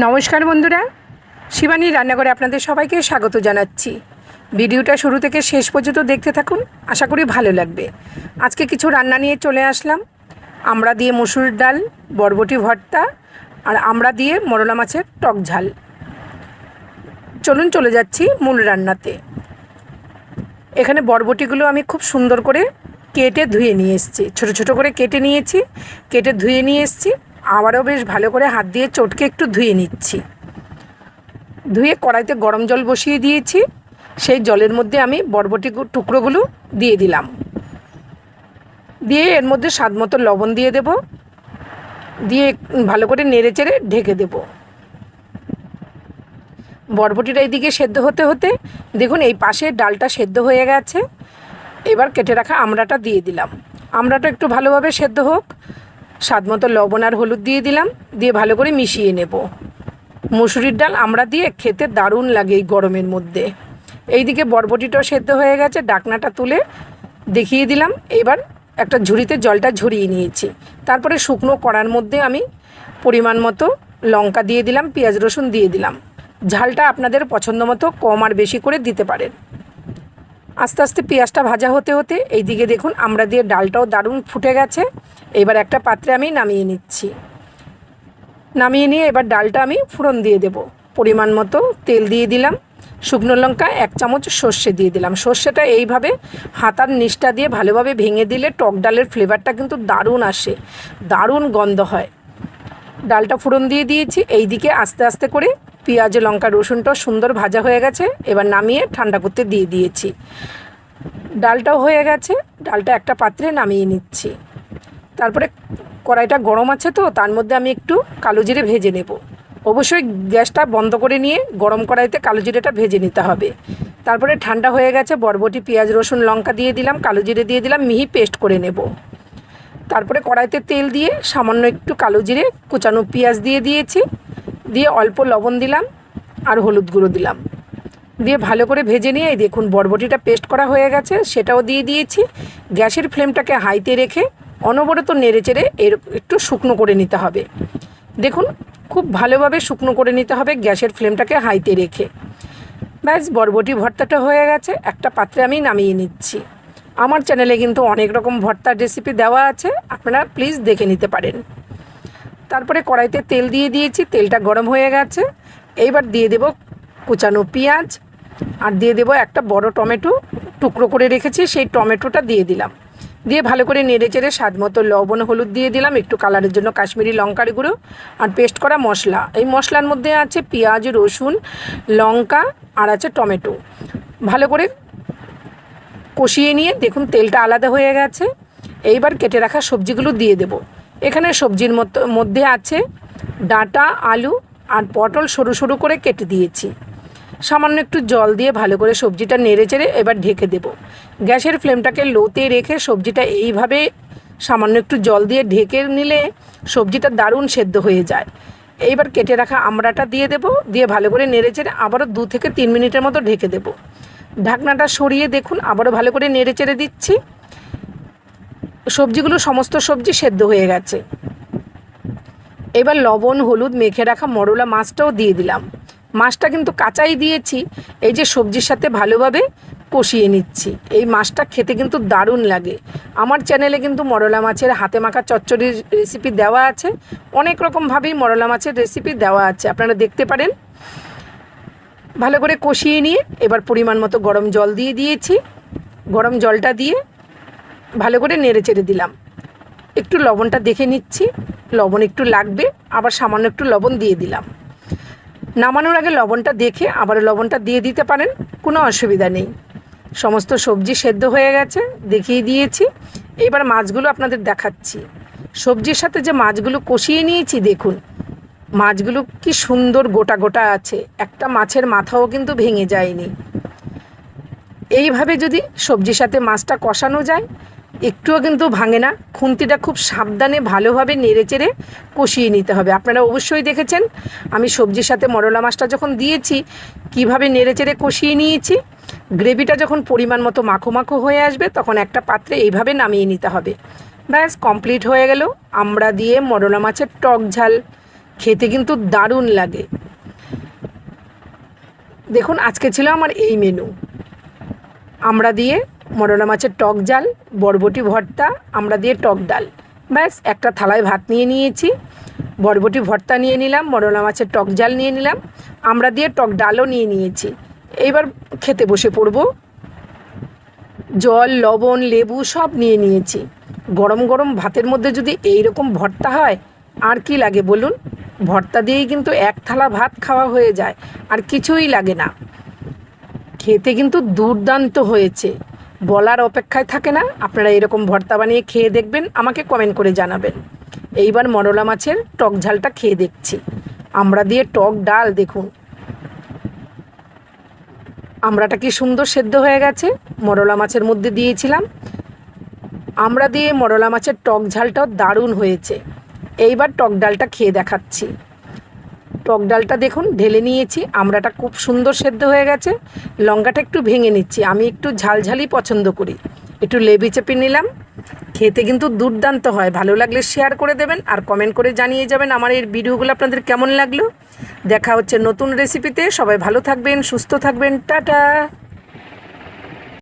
নমস্কার বন্ধুরা, শিবানী রান্নাঘরে আপনাদের সবাইকে স্বাগত জানাচ্ছি। ভিডিওটা শুরু থেকে শেষ পর্যন্ত দেখতে থাকুন, আশা করি ভালো লাগবে। আজকে কিছু রান্না নিয়ে চলে আসলাম। আমড়া দিয়ে মসুর ডাল, বরবটি ভর্তা আর আমড়া দিয়ে মরলা মাছের টক ঝাল। চলুন চলে যাচ্ছি মূল রান্নাতে। এখানে বরবটিগুলো আমি খুব সুন্দর করে কেটে ধুয়ে নিয়ে এসেছি, ছোটো ছোটো করে কেটে নিয়েছি, কেটে ধুয়ে নিয়ে এসেছি। আবারও বেশ ভালো করে হাত দিয়ে চটকে একটু ধুয়ে নিচ্ছি। ধুয়ে কড়াইতে গরম জল বসিয়ে দিয়েছি, সেই জলের মধ্যে আমি বরবটি টুকরোগুলো দিয়ে দিলাম। দিয়ে এর মধ্যে স্বাদ মতো লবণ দিয়ে দেব, দিয়ে ভালো করে নেড়ে চেড়ে ঢেকে দেব। বরবটিটা এইদিকে সেদ্ধ হতে হতে দেখুন এই পাশে ডালটা সেদ্ধ হয়ে গেছে। এবার কেটে রাখা আমড়াটা দিয়ে দিলাম। আমড়াটা একটু ভালোভাবে সেদ্ধ হোক, স্বাদ মতো লবণ আর হলুদ দিয়ে দিলাম, দিয়ে ভালো করে মিশিয়ে নেব। মুসুরির ডাল আমড়া দিয়ে খেতে দারুণ লাগে এই গরমের মধ্যে। এইদিকে বরবটিটাও সেদ্ধ হয়ে গেছে, ডাকনাটা তুলে দেখিয়ে দিলাম। এবার একটা ঝুড়িতে জলটা ঝরিয়ে নিয়েছি। তারপরে শুকনো কড়ার মধ্যে আমি পরিমাণ মতো লঙ্কা দিয়ে দিলাম, পেঁয়াজ রসুন দিয়ে দিলাম। ঝালটা আপনাদের পছন্দ মতো কম আর বেশি করে দিতে পারেন। আস্তে আস্তে পেঁয়াজটা ভাজা হতে হতে এইদিকে দেখুন আমড়া দিয়ে ডালটাও দারুণ ফুটে গেছে। এবার একটা পাত্রে আমি নামিয়ে নিচ্ছি। নামিয়ে নিয়ে এবার ডালটা আমি ফোড়ন দিয়ে দেব। পরিমাণ মতো তেল দিয়ে দিলাম, শুকনো লঙ্কা 1 চামচ সর্ষে দিয়ে দিলাম। সর্ষেটা এইভাবে হাতার নিচটা দিয়ে ভালোভাবে ভেঙে দিলে টক ডালের ফ্লেভারটা কিন্তু দারুণ আসে, দারুণ গন্ধ হয়। ডালটা ফোড়ন দিয়ে দিয়েছি। এইদিকে আস্তে আস্তে করে পেঁয়াজ লঙ্কা রসুনটাও সুন্দর ভাজা হয়ে গেছে। এবার নামিয়ে ঠান্ডা করতে দিয়ে দিয়েছি। ডালটাও হয়ে গেছে, ডালটা একটা পাত্রে নামিয়ে নিচ্ছি। তারপরে কড়াইটা গরম আছে তো তার মধ্যে আমি একটু কালো জিরে ভেজে নেব। অবশ্যই গ্যাসটা বন্ধ করে নিয়ে গরম কড়াইতে কালো জিরেটা ভেজে নিতে হবে। তারপরে ঠান্ডা হয়ে গেছে, বরবটি পেঁয়াজ রসুন লঙ্কা দিয়ে দিলাম, কালো জিরে দিয়ে দিলাম, মিহি পেস্ট করে নেব। তারপরে কড়াইতে তেল দিয়ে সামান্য একটু কালো জিরে কুচানো পেঁয়াজ দিয়ে দিয়েছি, দিয়ে অল্প লবণ দিলাম আর হলুদ গুঁড়ো দিলাম, দিয়ে ভালো করে ভেজে নিয়ে এই দেখুন বরবটিটা পেস্ট করা হয়ে গেছে, সেটাও দিয়ে দিয়েছি। গ্যাসের ফ্লেমটাকে হাইতে রেখে অনবরত নেড়ে চেড়ে একটু শুকনো করে নিতে হবে। দেখুন খুব ভালোভাবে শুকনো করে নিতে হবে গ্যাসের ফ্লেমটাকে হাইতে রেখে। ব্যাস বরবটি ভর্তাটা হয়ে গেছে, একটা পাত্রে আমি নামিয়ে নিচ্ছি। আমার চ্যানেলে কিন্তু অনেক রকম ভর্তার রেসিপি দেওয়া আছে, আপনারা প্লিজ দেখে নিতে পারেন। তারপরে কড়াইতে তেল দিয়ে দিয়েছি, তেলটা গরম হয়ে গেছে। এইবার দিয়ে দেব কুচানো পেঁয়াজ আর দিয়ে দেব একটা বড় টমেটো টুকরো করে রেখেছি, সেই টমেটোটা দিয়ে দিলাম। দিয়ে ভালো করে নেড়ে চেড়ে স্বাদ মতো লবণ হলুদ দিয়ে দিলাম, একটু কালারের জন্য কাশ্মীরি লঙ্কার গুঁড়ো আর পেস্ট করা মশলা। এই মশলার মধ্যে আছে পেঁয়াজ রসুন লঙ্কা আর আছে টমেটো। ভালো করে কষিয়ে নিয়ে দেখুন তেলটা আলাদা হয়ে গেছে। এইবার কেটে রাখা সবজিগুলো দিয়ে দেব। এখানে সবজির মধ্যে আছে ডাঁটা আলু আর পটল সরু সরু করে কেটে দিয়েছি। সামান্য একটু জল দিয়ে ভালো করে সবজিটা নেড়ে চেড়ে এবার ঢেকে দেব। গ্যাসের ফ্লেমটাকে লোতে রেখে সবজিটা এইভাবে সামান্য একটু জল দিয়ে ঢেকে নিলে সবজিটা দারুণ সেদ্ধ হয়ে যায়। এইবার কেটে রাখা আমড়াটা দিয়ে দেব, দিয়ে ভালো করে নেড়ে চেড়ে আবারও 2 থেকে 3 মিনিটের মতো ঢেকে দেব। ঢাকনাটা সরিয়ে দেখুন আবারও ভালো করে নেড়ে চেড়ে দিচ্ছি। সবজিগুলো সমস্ত সবজি সেদ্ধ হয়ে গেছে। এবার লবণ হলুদ মেখে রাখা মরলা মাছটাও দিয়ে দিলাম। মাছটা কিন্তু কাঁচাই দিয়েছি, এই যে সবজির সাথে ভালোভাবে কষিয়ে নিচ্ছি। এই মাছটা খেতে কিন্তু দারুণ লাগে। আমার চ্যানেলে কিন্তু মরলা মাছের হাতে মাখা চচ্চড়ির রেসিপি দেওয়া আছে, অনেক রকমভাবেই মরলা মাছের রেসিপি দেওয়া আছে, আপনারা দেখতে পারেন। ভালো করে কষিয়ে নিয়ে এবার পরিমাণ মতো গরম জল দিয়ে দিয়েছি। গরম জলটা দিয়ে ভালো করে নেড়ে চেড়ে দিলাম। একটু লবণটা দেখে নিচ্ছি, লবণ একটু লাগবে, আবার সামান্য একটু লবণ দিয়ে দিলাম। নামানোর আগে লবণটা দেখে আবার লবণটা দিয়ে দিতে পারেন, কোনো অসুবিধা নেই। সমস্ত সবজি সেদ্ধ হয়ে গেছে, দেখিয়ে দিয়েছি। এবার মাছগুলো আপনাদের দেখাচ্ছি। সবজির সাথে যে মাছগুলো কষিয়ে নিয়েছি দেখুন মাছগুলো কি সুন্দর গোটা গোটা আছে, একটা মাছের মাথাও কিন্তু ভেঙে যায়নি। এইভাবে যদি সবজির সাথে মাছটা কষানো যায় একটুও কিন্তু ভাঙে না। খুন্তিটা খুব সাবধানে ভালোভাবে নেড়ে চেড়ে কষিয়ে নিতে হবে। আপনারা অবশ্যই দেখেছেন আমি সবজির সাথে মরলা মাছটা যখন দিয়েছি কিভাবে নেড়ে চেড়ে কষিয়ে নিয়েছি। গ্রেভিটা যখন পরিমাণ মতো মাখো মাখো হয়ে আসবে তখন একটা পাত্রে এইভাবে নামিয়ে নিতে হবে। ব্যাস কমপ্লিট হয়ে গেল আমড়া দিয়ে মরলা মাছের টক ঝাল। খেতে কিন্তু দারুণ লাগে। দেখুন আজকে ছিল আমার এই মেনু, আমড়া দিয়ে মরলা মাছের টক ঝাল, বরবটি ভর্তা, আমড়া দিয়ে টক ডাল। ব্যাস একটা থালায় ভাত নিয়ে নিয়েছি, বরবটি ভর্তা নিয়ে নিলাম, মরলা মাছের টক ঝাল নিয়ে নিলাম, আমড়া দিয়ে টক ডালও নিয়ে নিয়েছি। এইবার খেতে বসে পড়ব। জল, লবণ, লেবু সব নিয়ে নিয়েছি। গরম গরম ভাতের মধ্যে যদি এই রকম ভর্তা হয় আর কি লাগে বলুন? ভর্তা দিয়েই কিন্তু এক থালা ভাত খাওয়া হয়ে যায়, আর কিছুই লাগে না। খেতে কিন্তু দুর্দান্ত হয়েছে, বলার অপেক্ষায় থাকে না। আপনারা এরকম ভর্তা বানিয়ে খেয়ে দেখবেন, আমাকে কমেন্ট করে জানাবেন। এইবার মরলা মাছের টক ঝালটা খেয়ে দেখছি। আমড়া দিয়ে টক ডাল, দেখুন আমড়াটা কি সুন্দর সেদ্ধ হয়ে গেছে। মরলা মাছের মধ্যে দিয়েছিলাম, আমড়া দিয়ে মরলা মাছের টক ঝালটাও দারুণ হয়েছে। এইবার টক ডালটা খেয়ে দেখাচ্ছি। টক ডালটা দেখুন ঢেলে নিয়েছি, আমড়াটা খুব সুন্দর সেদ্ধ হয়ে গেছে। লঙ্কাটা একটু ভেঙে নিচ্ছি, আমি একটু ঝালঝালি পছন্দ করি। একটু লেবু চেপে নিলাম। খেতে কিন্তু দুর্দান্ত হয়। ভালো লাগলে শেয়ার করে দেবেন আর কমেন্ট করে জানিয়ে যাবেন আমার এই ভিডিওগুলো আপনাদের কেমন লাগলো। দেখা হচ্ছে নতুন রেসিপিতে। সবাই ভালো থাকবেন, সুস্থ থাকবেন, টাটা।